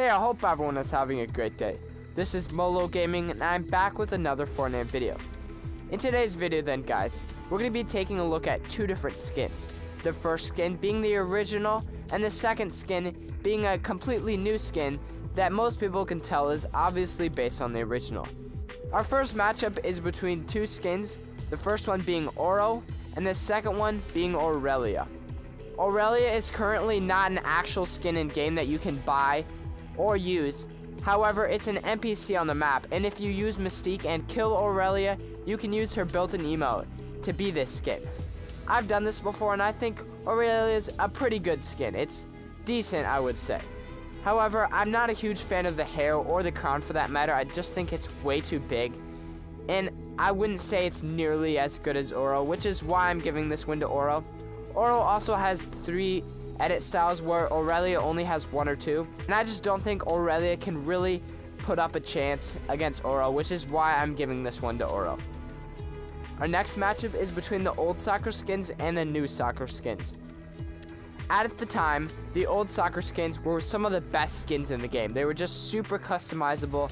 Hey, I hope everyone is having a great day. This is Molo Gaming, and I'm back with another Fortnite video. In today's video then, guys, we're going to be taking a look at two different skins. The first skin being the original, and the second skin being a completely new skin that most people can tell is obviously based on the original. Our first matchup is between two skins, the first one being Oro, and the second one being Aurelia. Aurelia is currently not an actual skin in game that you can buy or use. However, it's an NPC on the map, and if you use Mystique and kill Aurelia, you can use her built-in emote to be this skin. I've done this before, and I think Aurelia is a pretty good skin. It's decent, I would say. However, I'm not a huge fan of the hair or the crown for that matter. I just think it's way too big, and I wouldn't say it's nearly as good as Oro, which is why I'm giving this win to Oro. Oro also has 3 edit styles where Aurelia only has 1 or 2, and I just don't think Aurelia can really put up a chance against Oro, which is why I'm giving this one to Oro. Our next matchup is between the old soccer skins and the new soccer skins. At the time, the old soccer skins were some of the best skins in the game. They were just super customizable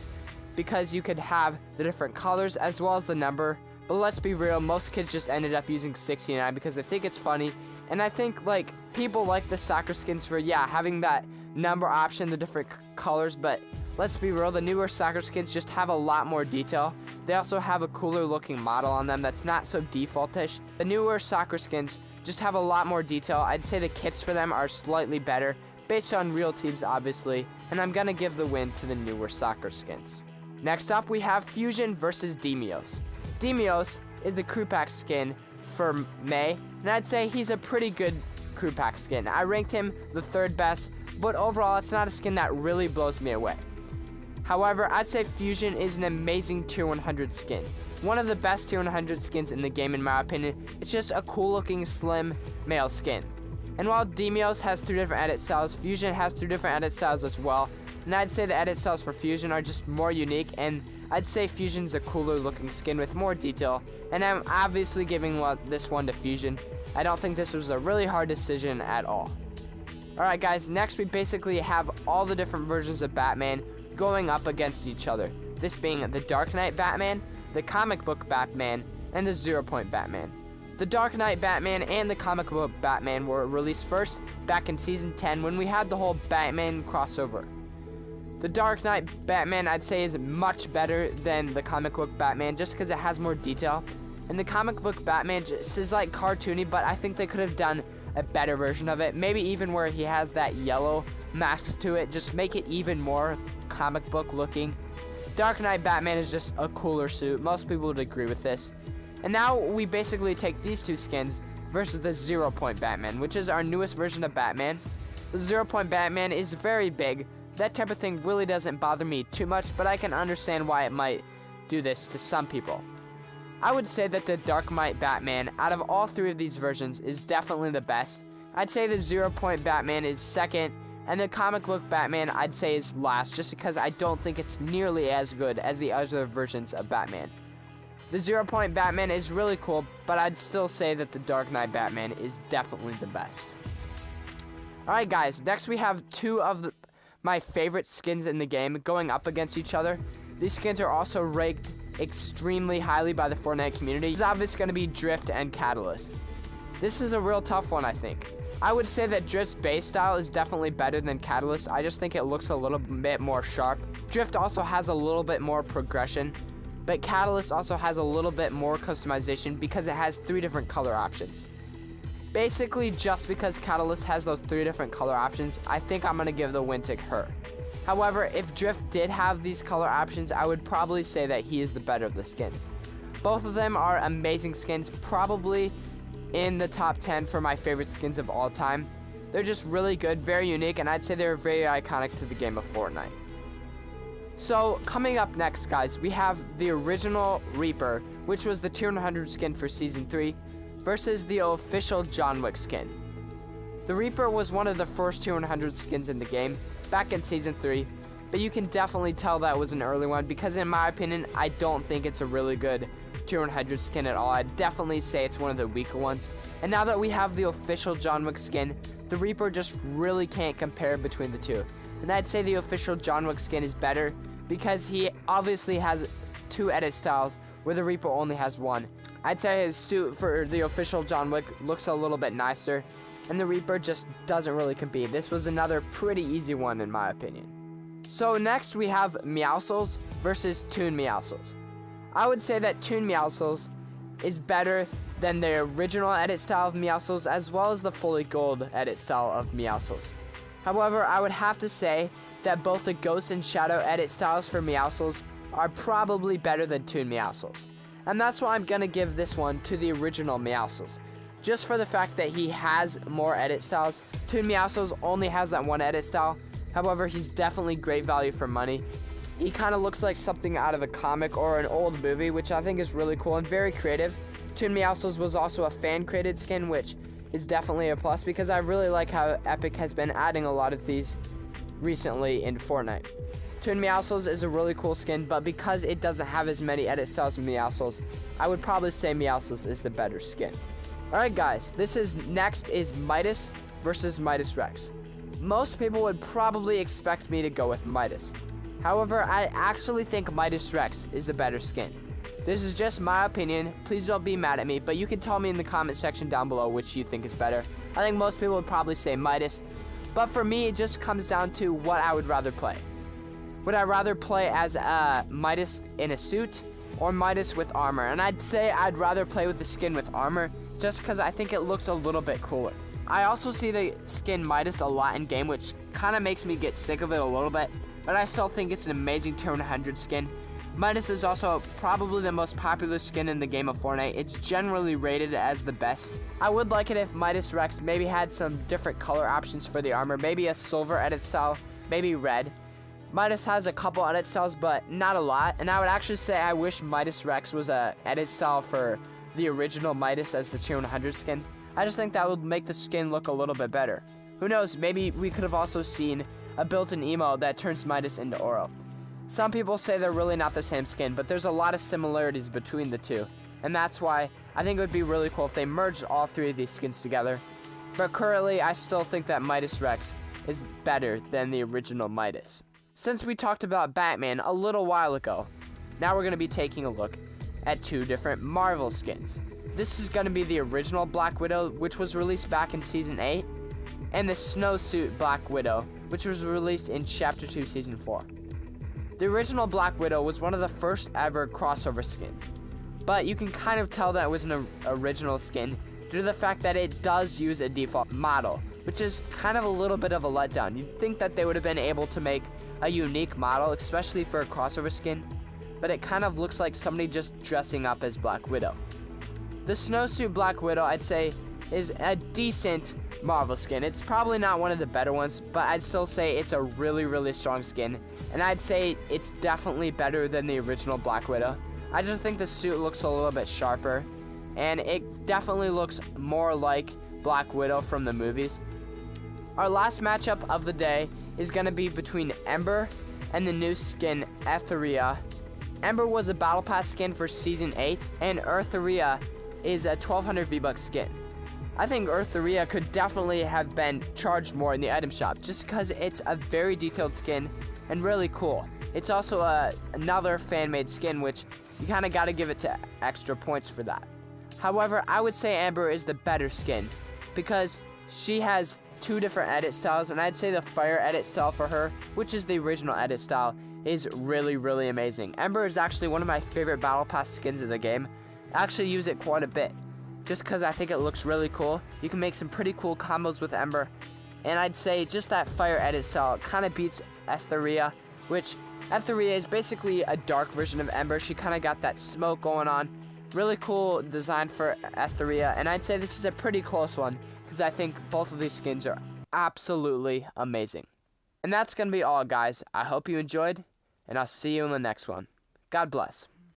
because you could have the different colors as well as the number. But let's be real, most kids just ended up using 69 because they think it's funny. And I think like people like the soccer skins for having that number option, the different colors, but let's be real, the newer soccer skins just have a lot more detail. They also have a cooler looking model on them that's not so defaultish. The newer soccer skins just have a lot more detail. I'd say the kits for them are slightly better based on real teams obviously, and I'm gonna give the win to the newer soccer skins. Next up we have Fusion versus Demios. Demios is the crew pack skin for May, and I'd say he's a pretty good crew pack skin. I ranked him the 3rd best, but overall it's not a skin that really blows me away. However, I'd say Fusion is an amazing tier 100 skin. One of the best tier 100 skins in the game in my opinion. It's just a cool looking slim male skin. And while Demios has 3 different edit styles, Fusion has 3 different edit styles as well. And I'd say the edit styles for Fusion are just more unique, and I'd say Fusion's a cooler looking skin with more detail, and I'm obviously giving this one to Fusion. I don't think this was a really hard decision at all. Alright guys, next we basically have all the different versions of Batman going up against each other. This being the Dark Knight Batman, the comic book Batman, and the 0 Point Batman. The Dark Knight Batman and the comic book Batman were released first back in Season 10 when we had the whole Batman crossover. The Dark Knight Batman I'd say is much better than the comic book Batman just because it has more detail. And the comic book Batman just is like cartoony, but I think they could have done a better version of it. Maybe even where he has that yellow mask to it, just make it even more comic book looking. Dark Knight Batman is just a cooler suit. Most people would agree with this. And now we basically take these two skins versus the 0 Point Batman, which is our newest version of Batman. The 0 Point Batman is very big. That type of thing really doesn't bother me too much, but I can understand why it might do this to some people. I would say that the Dark Knight Batman, out of all 3 of these versions, is definitely the best. I'd say the 0 Point Batman is second, and the comic book Batman I'd say is last, just because I don't think it's nearly as good as the other versions of Batman. The 0 Point Batman is really cool, but I'd still say that the Dark Knight Batman is definitely the best. Alright guys, next we have 2 of my favorite skins in the game going up against each other. These skins are also ranked extremely highly by the Fortnite community. It's obviously going to be Drift and Catalyst. This is a real tough one, I think. I would say that Drift's base style is definitely better than Catalyst. I just think it looks a little bit more sharp. Drift also has a little bit more progression, but Catalyst also has a little bit more customization because it has 3 different color options. Basically, just because Catalyst has those 3 different color options, I think I'm going to give the win to her. However, if Drift did have these color options, I would probably say that he is the better of the skins. Both of them are amazing skins, probably in the top 10 for my favorite skins of all time. They're just really good, very unique, and I'd say they're very iconic to the game of Fortnite. So, coming up next, guys, we have the original Reaper, which was the tier 100 skin for Season 3, versus the official John Wick skin. The Reaper was one of the first tier 100 skins in the game, back in Season 3, but you can definitely tell that was an early one, because in my opinion, I don't think it's a really good tier 100 skin at all. I'd definitely say it's one of the weaker ones. And now that we have the official John Wick skin, the Reaper just really can't compare between the two. and I'd say the official John Wick skin is better because he obviously has 2 edit styles where the Reaper only has 1. I'd say his suit for the official John Wick looks a little bit nicer, and the Reaper just doesn't really compete. This was another pretty easy one in my opinion. So next we have Meowsles versus Toon Meowsles. I would say that Toon Meowsles is better than the original edit style of Meowsles as well as the fully gold edit style of Meowsles. However, I would have to say that both the Ghost and Shadow edit styles for Meowsles are probably better than Toon Meowsles. And that's why I'm going to give this one to the original Meowsles. Just for the fact that he has more edit styles. Toon Meowsles only has that 1 edit style. However, he's definitely great value for money. He kind of looks like something out of a comic or an old movie, which I think is really cool and very creative. Toon Meowsles was also a fan-created skin, which is definitely a plus because I really like how Epic has been adding a lot of these recently in Fortnite. Toon Meowsles is a really cool skin, but because it doesn't have as many edit styles as Meowsles, I would probably say Meowsles is the better skin. Alright guys, next is Midas versus Midas Rex. Most people would probably expect me to go with Midas. However, I actually think Midas Rex is the better skin. This is just my opinion, please don't be mad at me, but you can tell me in the comment section down below which you think is better. I think most people would probably say Midas, but for me it just comes down to what I would rather play. Would I rather play as Midas in a suit or Midas with armor? And I'd say I'd rather play with the skin with armor just because I think it looks a little bit cooler. I also see the skin Midas a lot in game, which kind of makes me get sick of it a little bit, but I still think it's an amazing tier 100 skin. Midas is also probably the most popular skin in the game of Fortnite. It's generally rated as the best. I would like it if Midas Rex maybe had some different color options for the armor, maybe a silver edit style, maybe red. Midas has a couple edit styles, but not a lot, and I would actually say I wish Midas Rex was a edit style for the original Midas as the tier 100 skin. I just think that would make the skin look a little bit better. Who knows, maybe we could have also seen a built-in emo that turns Midas into Oro. Some people say they're really not the same skin, but there's a lot of similarities between the two, and that's why I think it would be really cool if they merged all 3 of these skins together. But currently, I still think that Midas Rex is better than the original Midas. Since we talked about Batman a little while ago, now we're going to be taking a look at 2 different Marvel skins. This is going to be the original Black Widow, which was released back in Season 8, and the Snowsuit Black Widow, which was released in Chapter 2, Season 4. The original Black Widow was one of the first ever crossover skins, but you can kind of tell that it was an original skin due to the fact that it does use a default model, which is kind of a little bit of a letdown. You'd think that they would have been able to make a unique model, especially for a crossover skin, but it kind of looks like somebody just dressing up as Black Widow. The Snowsuit Black Widow, I'd say, is a decent Marvel skin. It's probably not one of the better ones, but I'd still say it's a really, really strong skin, and I'd say it's definitely better than the original Black Widow. I just think the suit looks a little bit sharper, and it definitely looks more like Black Widow from the movies. Our last matchup of the day is going to be between Ember and the new skin Eartheria. Ember was a Battle Pass skin for Season 8, and Eartheria is a 1200 V-Bucks skin. I think Eartheria could definitely have been charged more in the item shop just because it's a very detailed skin and really cool. It's also another fan-made skin, which you kind of got to give it to extra points for that. However, I would say Ember is the better skin because she has 2 different edit styles, and I'd say the fire edit style for her, which is the original edit style, is really, really amazing. Ember is actually one of my favorite Battle Pass skins in the game. I actually use it quite a bit just because I think it looks really cool. You can make some pretty cool combos with Ember, and I'd say just that fire edit style kind of beats Eartheria, which Eartheria is basically a dark version of Ember. She kind of got that smoke going on. Really cool design for Eartheria, and I'd say this is a pretty close one because I think both of these skins are absolutely amazing. And that's going to be all, guys. I hope you enjoyed, and I'll see you in the next one. God bless.